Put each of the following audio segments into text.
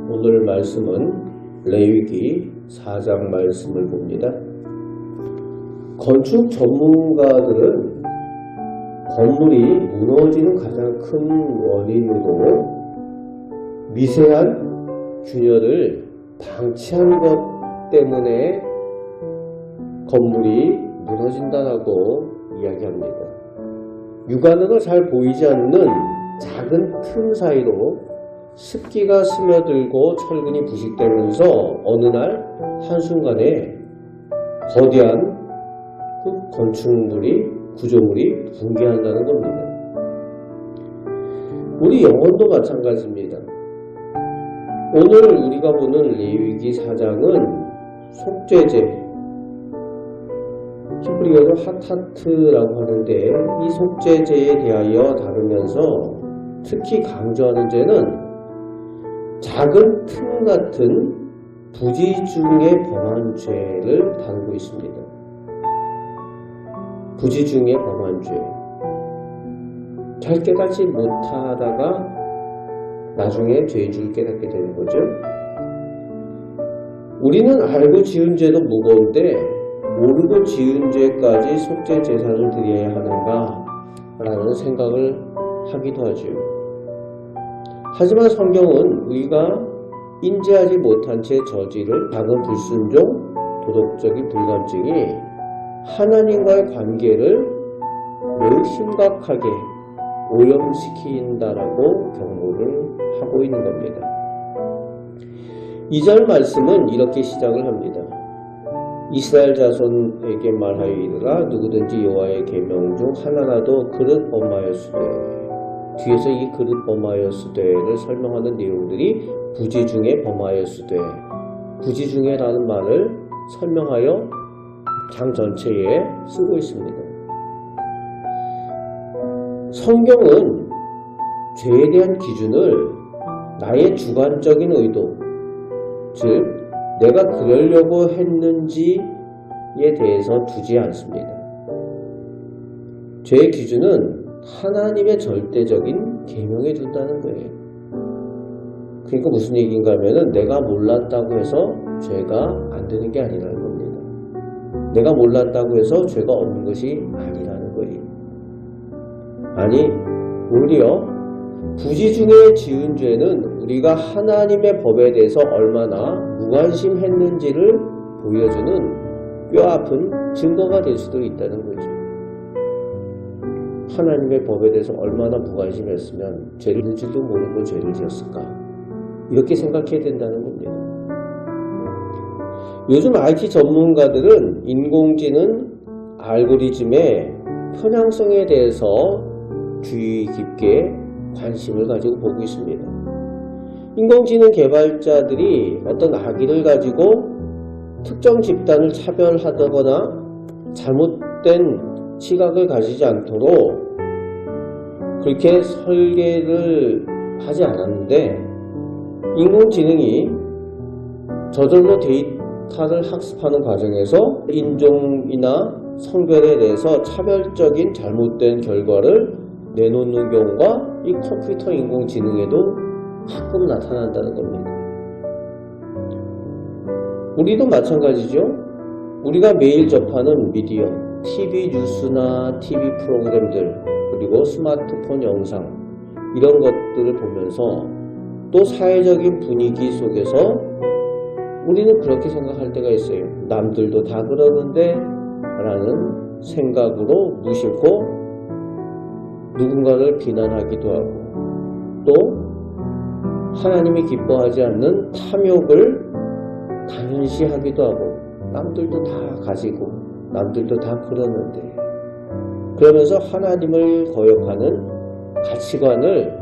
오늘 말씀은 레위기 4장 말씀을 봅니다. 건축 전문가들은 건물이 무너지는 가장 큰 원인으로 미세한 균열을 방치한 것 때문에 건물이 무너진다고 이야기합니다. 육안으로 잘 보이지 않는 작은 틈 사이로 습기가 스며들고 철근이 부식되면서 어느 날 한순간에 거대한 그 건축물이, 구조물이 붕괴한다는 겁니다. 우리 영혼도 마찬가지입니다. 오늘 우리가 보는 레위기 4장은 속죄제, 히브리어로 하타트라고 하는데 이 속죄제에 대하여 다루면서 특히 강조하는 죄는 작은 틈 같은 부지 중에 범한 죄를 다루고 있습니다. 부지 중에 범한 죄. 잘 깨닫지 못하다가 나중에 죄인 줄 깨닫게 되는 거죠. 우리는 알고 지은 죄도 무거운데 모르고 지은 죄까지 속죄 제사를 드려야 하는가 라는 생각을 하기도 하죠. 하지만 성경은 우리가 인지하지 못한 채 저지를 작은 불순종, 도덕적인 불감증이 하나님과의 관계를 매우 심각하게 오염시킨다라고 경고를 하고 있는 겁니다. 2절 말씀은 이렇게 시작을 합니다. 이스라엘 자손에게 말하이르라 누구든지 여호와의 계명 중 하나라도 그릇 범하였으되, 뒤에서 이 그릇 범하였으되를 설명하는 내용들이 부지 중에 범하였으되, 부지 중에라는 말을 설명하여 장 전체에 쓰고 있습니다. 성경은 죄에 대한 기준을 나의 주관적인 의도, 즉 내가 그러려고 했는지에 대해서 두지 않습니다. 죄의 기준은 하나님의 절대적인 계명에 둔다는 거예요. 그러니까 무슨 얘기인가 하면은 내가 몰랐다고 해서 죄가 안 되는 게 아니라는 겁니다. 내가 몰랐다고 해서 죄가 없는 것이 아니라는 거예요. 아니, 오히려 부지 중에 지은 죄는 우리가 하나님의 법에 대해서 얼마나 무관심했는지를 보여주는 뼈아픈 증거가 될 수도 있다는 거죠. 하나님의 법에 대해서 얼마나 무관심했으면 죄를 지을지도 모르고 죄를 지었을까? 이렇게 생각해야 된다는 겁니다. 요즘 IT 전문가들은 인공지능 알고리즘의 편향성에 대해서 주의 깊게 관심을 가지고 보고 있습니다. 인공지능 개발자들이 어떤 악의를 가지고 특정 집단을 차별하거나 잘못된 시각을 가지지 않도록 그렇게 설계를 하지 않았는데, 인공지능이 저절로 데이터를 학습하는 과정에서 인종이나 성별에 대해서 차별적인 잘못된 결과를 내놓는 경우가 이 컴퓨터 인공지능에도 가끔 나타난다는 겁니다. 우리도 마찬가지죠. 우리가 매일 접하는 미디어, TV 뉴스나 TV 프로그램들, 그리고 스마트폰 영상, 이런 것들을 보면서 또 사회적인 분위기 속에서 우리는 그렇게 생각할 때가 있어요. 남들도 다 그러는데 라는 생각으로 무심코 누군가를 비난하기도 하고, 또 하나님이 기뻐하지 않는 탐욕을 당연시하기도 하고, 남들도 다 가지고 남들도 다 그러는데, 그러면서 하나님을 거역하는 가치관을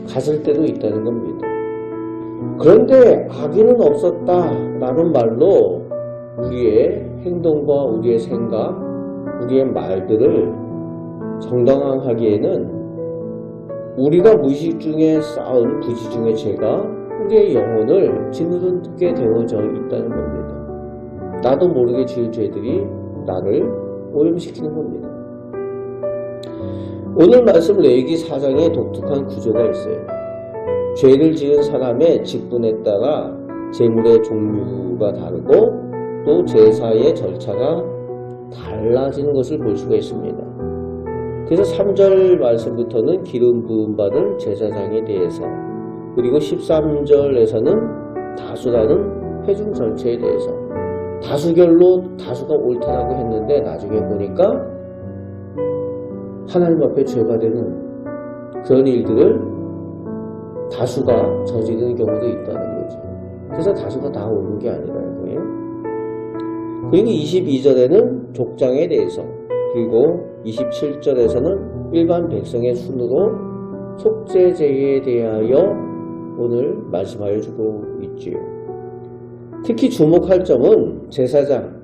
가질 때도 있다는 겁니다. 그런데 악의는 없었다라는 말로 우리의 행동과 우리의 생각, 우리의 말들을 정당화하기에는 우리가 무의식 중에 쌓은 부지 중의 죄가 우리의 영혼을 짓누르게 되어져 있다는 겁니다. 나도 모르게 지은 죄들이 나를 오염시키는 겁니다. 오늘 말씀 레위기 4장에 독특한 구조가 있어요. 죄를 지은 사람의 직분에 따라 제물의 종류가 다르고 또 제사의 절차가 달라지는 것을 볼 수가 있습니다. 그래서 3절 말씀부터는 기름 부음 받은 제사장에 대해서, 그리고 13절에서는 다수라는 회중 전체에 대해서, 다수결로 다수가 옳다라고 했는데 나중에 보니까 하나님 앞에 죄가 되는 그런 일들을 다수가 저지르는 경우도 있다는 거죠. 그래서 다수가 다 옳은 게 아니라는 거예요. 그리고 22절에는 족장에 대해서, 그리고 27절에서는 일반 백성의 순으로 속죄제에 대하여 오늘 말씀하여 주고 있지요. 특히 주목할 점은 제사장,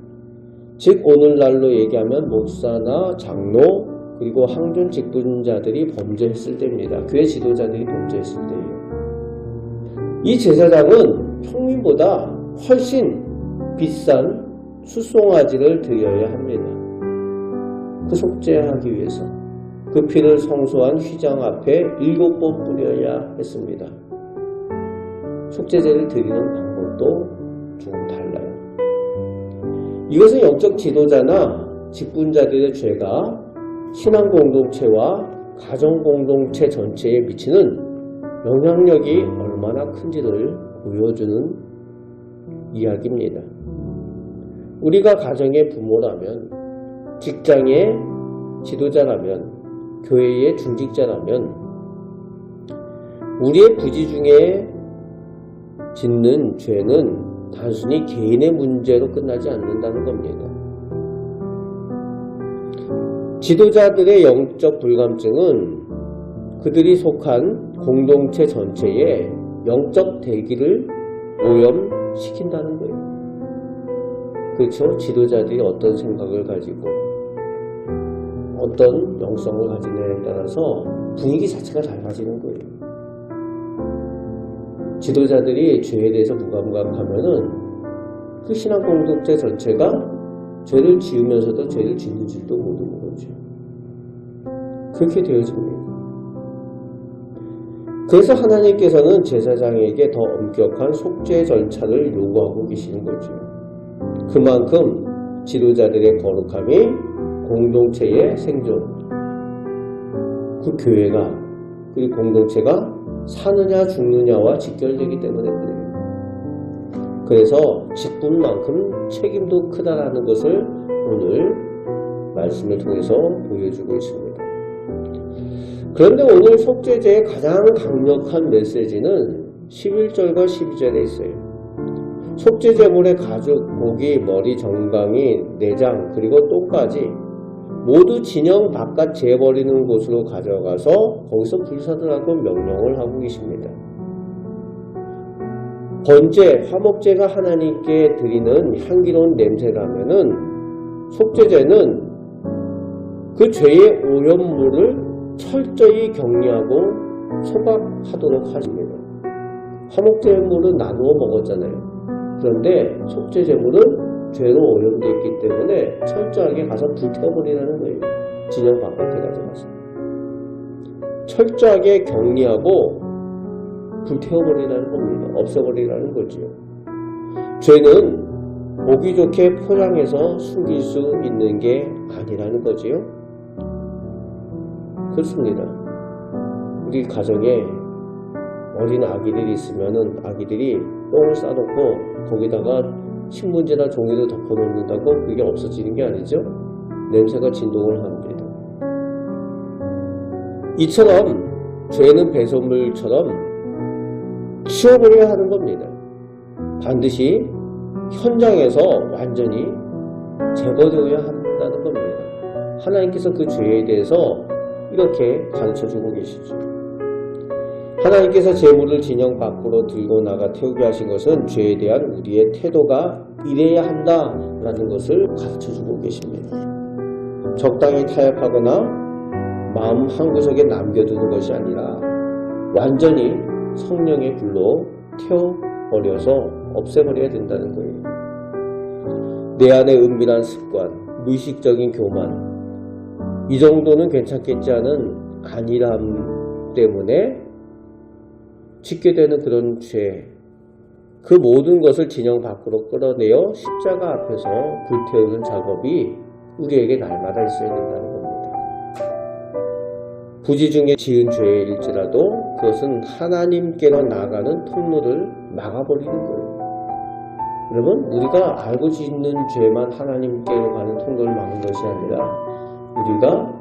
즉 오늘날로 얘기하면 목사나 장로, 그리고 항존 직분자들이 범죄했을 때입니다. 교회 지도자들이 범죄했을 때예요. 이 제사장은 평민보다 훨씬 비싼 수송아지를 드려야 합니다. 그 속죄하기 위해서 그 피를 성소한 휘장 앞에 7번 뿌려야 했습니다. 속죄제를 드리는 방법도 조금 달라요. 이것은 영적 지도자나 직분자들의 죄가 신앙 공동체와 가정 공동체 전체에 미치는 영향력이 얼마나 큰지를 보여주는 이야기입니다. 우리가 가정의 부모라면, 직장의 지도자라면, 교회의 중직자라면 우리의 부지 중에 짓는 죄는 단순히 개인의 문제로 끝나지 않는다는 겁니다. 지도자들의 영적 불감증은 그들이 속한 공동체 전체의 영적 대기를 오염시킨다는 거예요. 그렇죠? 지도자들이 어떤 생각을 가지고 어떤 영성을 가지느냐에 따라서 분위기 자체가 달라지는 거예요. 지도자들이 죄에 대해서 무감각하면은 그 신앙 공동체 전체가 죄를 지으면서도 죄를 짓는 줄도 모르는 거죠. 그렇게 되어집니다. 그래서 하나님께서는 제사장에게 더 엄격한 속죄 절차를 요구하고 계시는 거죠. 그만큼 지도자들의 거룩함이 공동체의 생존, 그 교회가, 그리고 공동체가 사느냐 죽느냐와 직결되기 때문에 그래요. 그래서 직분만큼 책임도 크다라는 것을 오늘 말씀을 통해서 보여주고 있습니다. 그런데 오늘 속죄제의 가장 강력한 메시지는 11절과 12절에 있어요. 속죄제물의 가죽, 고기, 머리, 정강이, 내장, 그리고 똥까지 모두 진영 바깥 재버리는 곳으로 가져가서 거기서 불사들라고 명령을 하고 계십니다. 번제, 화목제가 하나님께 드리는 향기로운 냄새라면은 속죄제는 그 죄의 오염물을 철저히 격리하고 소각하도록 하십니다. 화목제물은 나누어 먹었잖아요. 그런데 속죄제물은 죄로 오염되어 있기 때문에 철저하게 가서 불태워버리라는 거예요. 진영 바깥에 가져가서 철저하게 격리하고 불태워버리라는 겁니다. 없애버리라는 거지요. 죄는 보기 좋게 포장해서 숨길 수 있는 게 아니라는 거지요. 그렇습니다. 우리 가정에 어린 아기들이 있으면은 아기들이 똥을 싸놓고 거기다가 신문지나 종이를 덮어놓는다고 그게 없어지는 게 아니죠. 냄새가 진동을 합니다. 이처럼 죄는 배설물처럼 치워버려야 하는 겁니다. 반드시 현장에서 완전히 제거되어야 한다는 겁니다. 하나님께서 그 죄에 대해서 이렇게 가르쳐주고 계시죠. 하나님께서 제물을 진영 밖으로 들고 나가 태우게 하신 것은 죄에 대한 우리의 태도가 이래야 한다라는 것을 가르쳐주고 계십니다. 적당히 타협하거나 마음 한구석에 남겨두는 것이 아니라 완전히 성령의 불로 태워버려서 없애버려야 된다는 거예요. 내 안의 은밀한 습관, 무의식적인 교만, 이 정도는 괜찮겠지 하는 안일함 때문에 짓게 되는 그런 죄, 그 모든 것을 진영 밖으로 끌어내어 십자가 앞에서 불태우는 작업이 우리에게 날마다 있어야 된다는 겁니다. 부지 중에 지은 죄일지라도 그것은 하나님께로 나가는 통로를 막아버리는 거예요. 여러분, 우리가 알고 짓는 죄만 하나님께로 가는 통로를 막는 것이 아니라 우리가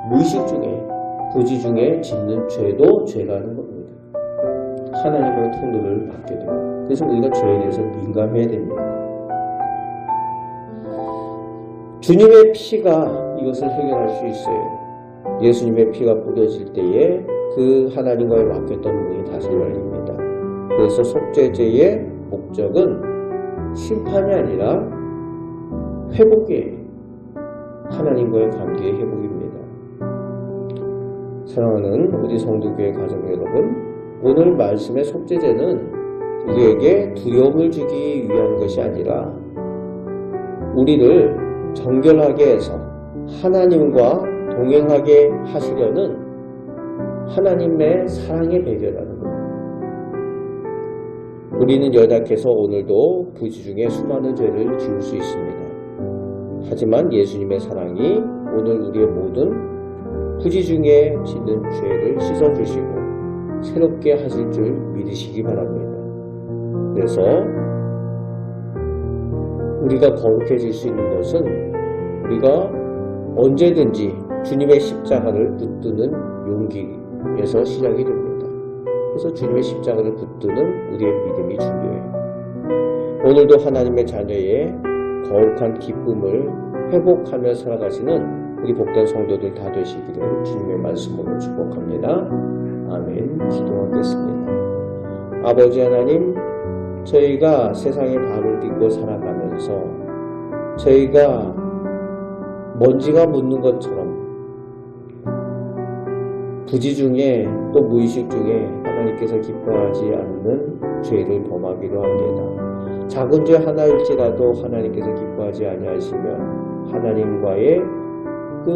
무의식 중에 부지 중에 짓는 죄도 죄라는 겁니다. 하나님과의 통로를 막게 돼요. 그래서 우리가 죄에 대해서 민감해야 됩니다. 주님의 피가 이것을 해결할 수 있어요. 예수님의 피가 뿌려질 때에 그 하나님과의 막혔던 문이 다시 열립니다. 그래서 속죄제의 목적은 심판이 아니라 회복이에요. 하나님과의 관계의 회복입니다. 사랑하는 우리 성도교회 가족 여러분, 오늘 말씀의 속죄제는 우리에게 두려움을 주기 위한 것이 아니라 우리를 정결하게 해서 하나님과 동행하게 하시려는 하나님의 사랑의 배려라는 겁니다. 우리는 연약해서 오늘도 부지 중에 수많은 죄를 지을 수 있습니다. 하지만 예수님의 사랑이 오늘 우리의 모든 부지 중에 짓는 죄를 씻어주시고 새롭게 하실 줄 믿으시기 바랍니다. 그래서 우리가 거룩해질 수 있는 것은 우리가 언제든지 주님의 십자가를 붙드는 용기에서 시작이 됩니다. 그래서 주님의 십자가를 붙드는 우리의 믿음이 중요해요. 오늘도 하나님의 자녀의 거룩한 기쁨을 회복하며 살아가시는 우리 복된 성도들 다 되시기를 주님의 말씀으로 축복합니다. 아멘. 기도하겠습니다. 아버지 하나님, 저희가 세상의 발을 딛고 살아가면서 저희가 먼지가 묻는 것처럼 부지 중에 또 무의식 중에 하나님께서 기뻐하지 않는 죄를 범하기도 합니다. 작은 죄 하나일지라도 하나님께서 기뻐하지 아니하시면 하나님과의 그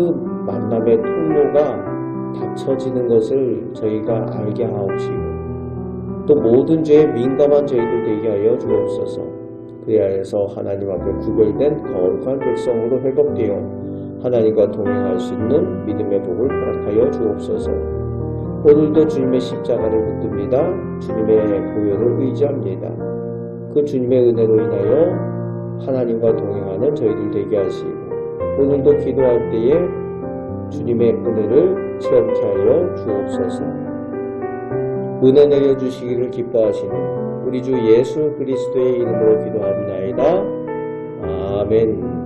만남의 통로가 닫혀지는 것을 저희가 알게 하옵시고 또 모든 죄에 민감한 저희들 되게 하여 주옵소서. 그에 하여서 하나님 앞에 구별된 거룩한 백성으로 회복되어 하나님과 동행할 수 있는 믿음의 복을 허락하여 주옵소서. 오늘도 주님의 십자가를 붙듭니다. 주님의 보혈을 의지합니다. 그 주님의 은혜로 인하여 하나님과 동행하는 저희들 되게 하시고 오늘도 기도할 때에 주님의 은혜를 체험케 하여 주옵소서. 은혜 내려주시기를 기뻐하시는 우리 주 예수 그리스도의 이름으로 기도합니다. 아멘.